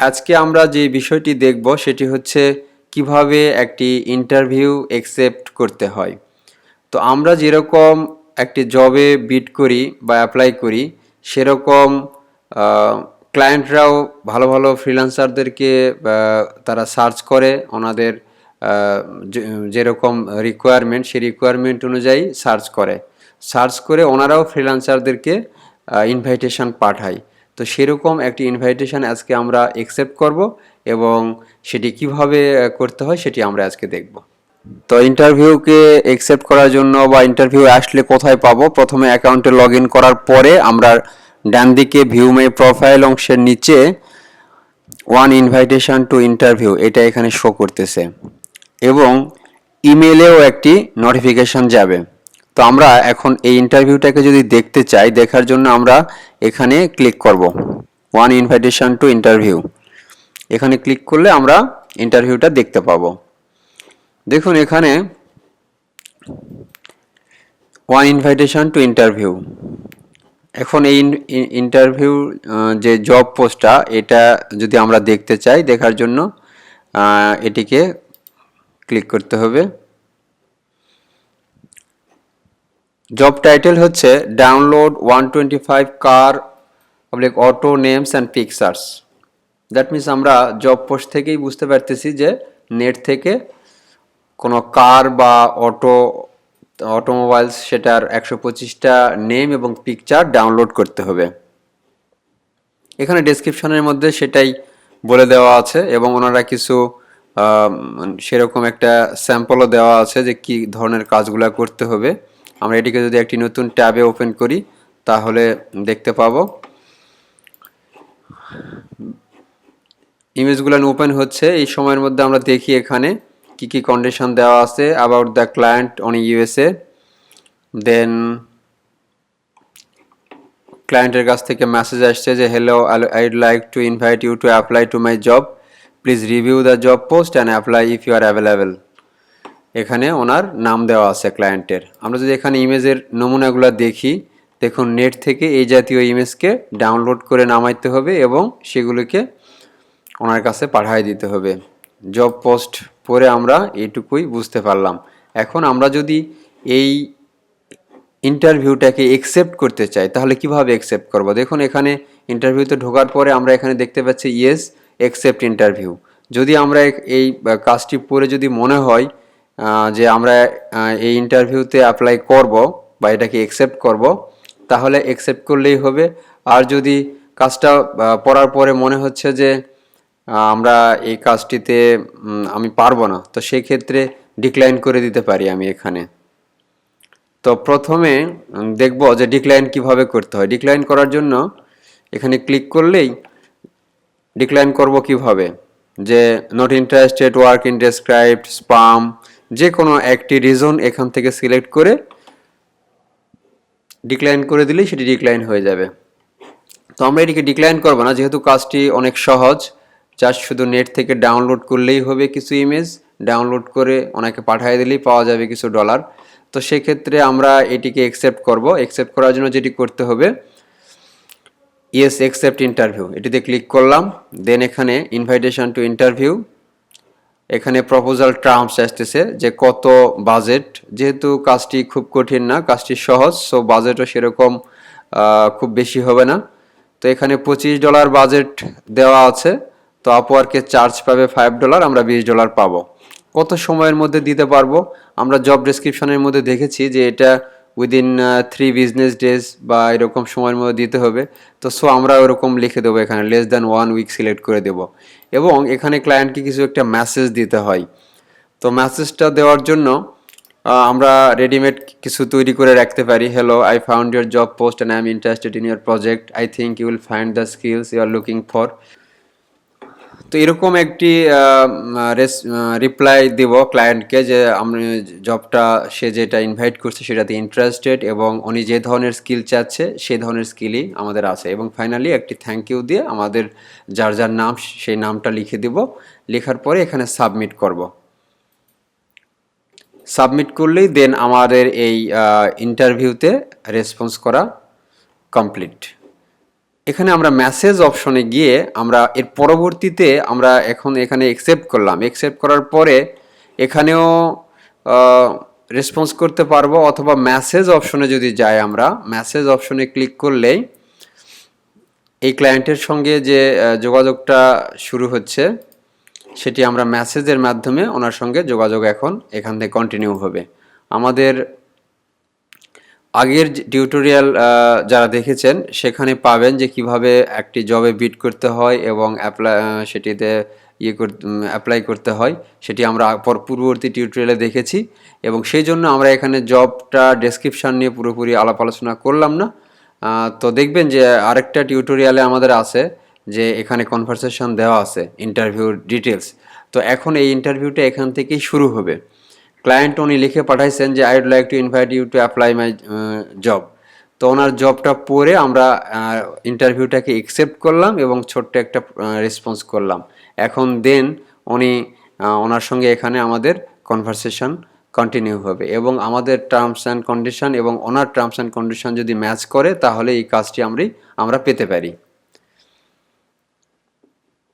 আজকে আমরা যে বিষয়টি দেখব সেটি হচ্ছে কিভাবে একটি ইন্টারভিউ অ্যাকসেপ্ট করতে হয়। তো আমরা যেরকম একটি জবে বিড করি বা অ্যাপ্লাই করি সেরকম ক্লায়েন্টরাও ভালো ভালো ফ্রিল্যান্সারদেরকে তারা সার্চ করে ওনাদের যেরকম রিকোয়ারমেন্ট সেই রিকোয়ারমেন্ট অনুযায়ী সার্চ করে ওনারাও ফ্রিল্যান্সারদেরকে ইনভাইটেশন পাঠায়। তো সেরকম একটি ইনভাইটেশন আজকে আমরা অ্যাকসেপ্ট করব এবং সেটি কিভাবে করতে হয় সেটি আমরা আজকে দেখব। তো ইন্টারভিউকে অ্যাকসেপ্ট করার জন্য বা ইন্টারভিউ আসলে কোথায় পাবো, প্রথমে অ্যাকাউন্টে লগ ইন করার পরে আমরা ডান দিকে ভিউ মাই প্রোফাইল অংশের নিচে ওয়ান ইনভাইটেশন টু ইন্টারভিউ এটা এখানে শো করতেছে এবং ইমেলেও একটি নোটিফিকেশন যাবে। তো আমরা এখন এই ইন্টারভিউটাকে যদি দেখতে চাই, দেখার জন্য আমরা এখানে ক্লিক করব ওয়ান ইনভাইটেশন টু ইন্টারভিউ। এখানে ক্লিক করলে আমরা ইন্টারভিউটা দেখতে পাবো। দেখুন এখানে ওয়ান ইনভাইটেশন টু ইন্টারভিউ। এখন এই ইন্টারভিউ যে জব পোস্টটা এটা যদি আমরা দেখতে চাই, দেখার জন্য এটিকে ক্লিক করতে হবে। জব টাইটেল হচ্ছে download 125 car auto names and pictures. That means আমরা জব পোস্ট থেকেই বুঝতে পারতেছি যে নেট থেকে কোনো কার বা অটোমোবাইলস সেটার 125টা নেম এবং পিকচার ডাউনলোড করতে হবে। এখানে ডেসক্রিপশনের মধ্যে সেটাই বলে দেওয়া আছে এবং ওনারা কিছু সেরকম একটা স্যাম্পলও দেওয়া আছে যে কী ধরনের কাজগুলো করতে হবে। আমরা এটিকে যদি একটি নতুন ট্যাবে ওপেন করি তাহলে দেখতে পাবো ইমেজগুলো ওপেন হচ্ছে। এই সময়ের মধ্যে আমরা দেখি এখানে কি কি কন্ডিশন দেওয়া আছে about the client on USA. Then ক্লায়েন্টের কাছ থেকে মেসেজ আসছে যে hello, I'd like to invite you to apply to my job, please review the job post and apply if you are available. এখানে ওনার নাম দেওয়া আছে ক্লায়েন্টের। আমরা যদি এখানে ইমেজের নমুনাগুলো দেখি, দেখুন নেট থেকে এই জাতীয় ইমেজকে ডাউনলোড করে নামাইতে হবে এবং সেগুলোকে ওনার কাছে পাঠিয়ে দিতে হবে। জব পোস্ট পরে আমরা এইটুকুই বুঝতে পারলাম। এখন আমরা যদি এই ইন্টারভিউটাকে অ্যাকসেপ্ট করতে চাই তাহলে কিভাবে অ্যাকসেপ্ট করব? দেখুন এখানে ইন্টারভিউতে ঢোকার পরে আমরা এখানে দেখতে পাচ্ছি ইয়েস অ্যাকসেপ্ট ইন্টারভিউ। যদি আমরা এই কাজটি পরে যদি মনে হয় যে আমরা এই ইন্টারভিউতে অ্যাপ্লাই করব বা এটাকে অ্যাকসেপ্ট করব, তাহলে অ্যাকসেপ্ট করলেই হবে। আর যদি কাজটা পড়ার পরে মনে হচ্ছে যে আমরা এই কাজটিতে আমি পারবো না, তো সেই ক্ষেত্রে ডিক্লাইন করে দিতে পারি আমি এখানে। তো প্রথমে দেখব যে ডিক্লাইন কিভাবে করতে হয়। ডিক্লাইন করার জন্য এখানে ক্লিক করলেই ডিক্লাইন করব কিভাবে, যে not interested, work in described, spam, যে কোনো একটি রিজন এখান থেকে সিলেক্ট করে ডিক্লাইন করে দিলেই সেটি ডিক্লাইন হয়ে যাবে। তো আমরা এটিকে ডিক্লাইন করব না, যেহেতু কাজটি অনেক সহজ। জাস্ট শুধু নেট থেকে ডাউনলোড করলেই হবে কিছু ইমেজ, ডাউনলোড করে ওনাকে পাঠিয়ে দিলেই পাওয়া যাবে কিছু ডলার। তো সেক্ষেত্রে আমরা এটিকে অ্যাকসেপ্ট করব। অ্যাকসেপ্ট করার জন্য যেটি করতে হবে, ইয়েস অ্যাকসেপ্ট ইন্টারভিউ এটিতে ক্লিক করলাম। দেন এখানে ইনভাইটেশন টু ইন্টারভিউ, এখানে প্রপোজাল টার্মস আসতেছে যে কত বাজেট। যেহেতু কাজটি খুব কঠিন না, কাজটি সহজ, সো বাজেটও সেরকম খুব বেশি হবে না। তো এখানে $25 বাজেট দেওয়া আছে। তো আপওয়ার্কে চার্জ পাবে $5, আমরা $20 পাবো। কত সময়ের মধ্যে দিতে পারবো? আমরা জব ডেসক্রিপশনের মধ্যে দেখেছি যে এটা উইদিন 3 বিজনেস ডেজ বা এরকম সময়ের মধ্যে দিতে হবে। তো সো আমরা ওরকম লিখে দেবো, এখানে লেস দ্যান 1 উইক সিলেক্ট করে দেবো। এবং এখানে ক্লায়েন্টকে কিছু একটা মেসেজ দিতে হয়। তো মেসেজটা দেওয়ার জন্য আমরা রেডিমেড কিছু তৈরি করে রাখতে পারি। Hello, I found your job post and I am interested in your project, I think you will find the skills you are looking for. তো এরকম একটি রিপ্লাই দিব ক্লায়েন্টকে যে আমি জবটা সে যেটা ইনভাইট করছে সেটাতে ইন্টারেস্টেড এবং উনি যে ধরনের স্কিল চাচ্ছে সেই ধরনের স্কিলই আমাদের আছে। এবং ফাইনালি একটি থ্যাংক ইউ দিয়ে আমাদের যার যার নাম সেই নামটা লিখে দিব। লেখার পরে এখানে সাবমিট করব। সাবমিট করলেই দেন আমাদের এই ইন্টারভিউতে রেসপন্স করা কমপ্লিট। এখানে আমরা মেসেজ অপশনে গিয়ে আমরা এর পরবর্তীতে আমরা এখন এখানে অ্যাকসেপ্ট করলাম, অ্যাকসেপ্ট করার পরে এখানেও রেসপন্স করতে পারবো, অথবা মেসেজ অপশনে যদি যাই আমরা মেসেজ অপশনে ক্লিক করলেই এই ক্লায়েন্টের সঙ্গে যে যোগাযোগটা শুরু হচ্ছে সেটি আমরা মেসেজের মাধ্যমে ওনার সঙ্গে যোগাযোগ এখন এখান থেকে কন্টিনিউ হবে। আমাদের আগের টিউটোরিয়াল যারা দেখেছেন সেখানে পাবেন যে কিভাবে একটি জবে বিড করতে হয় এবং সেটিতে অ্যাপ্লাই করতে হয়, সেটি আমরা পূর্ববর্তী টিউটোরিয়ালে দেখেছি এবং সেই জন্য আমরা এখানে জবটা ডেসক্রিপশান নিয়ে পুরোপুরি আলাপ আলোচনা করলাম না। তো দেখবেন যে আরেকটা টিউটোরিয়ালে আমাদের আছে যে এখানে কনভারসেশন দেওয়া আছে ইন্টারভিউর ডিটেলস। তো এখন এই ইন্টারভিউটা এখান থেকেই শুরু হবে। ক্লায়েন্ট উনি লিখে পাঠাইছেন যে I would like to invite you to apply my job. তো ওনার জবটা পড়ে আমরা ইন্টারভিউটাকে অ্যাকসেপ্ট করলাম এবং ছোট্ট একটা রেসপন্স করলাম। এখন দেন উনি ওনার সঙ্গে এখানে আমাদের কনভারসেশন কন্টিনিউ হবে এবং আমাদের টার্মস অ্যান্ড কন্ডিশন এবং ওনার টার্মস অ্যান্ড কন্ডিশন যদি ম্যাচ করে তাহলে এই কাজটি আমরা পেতে পারি।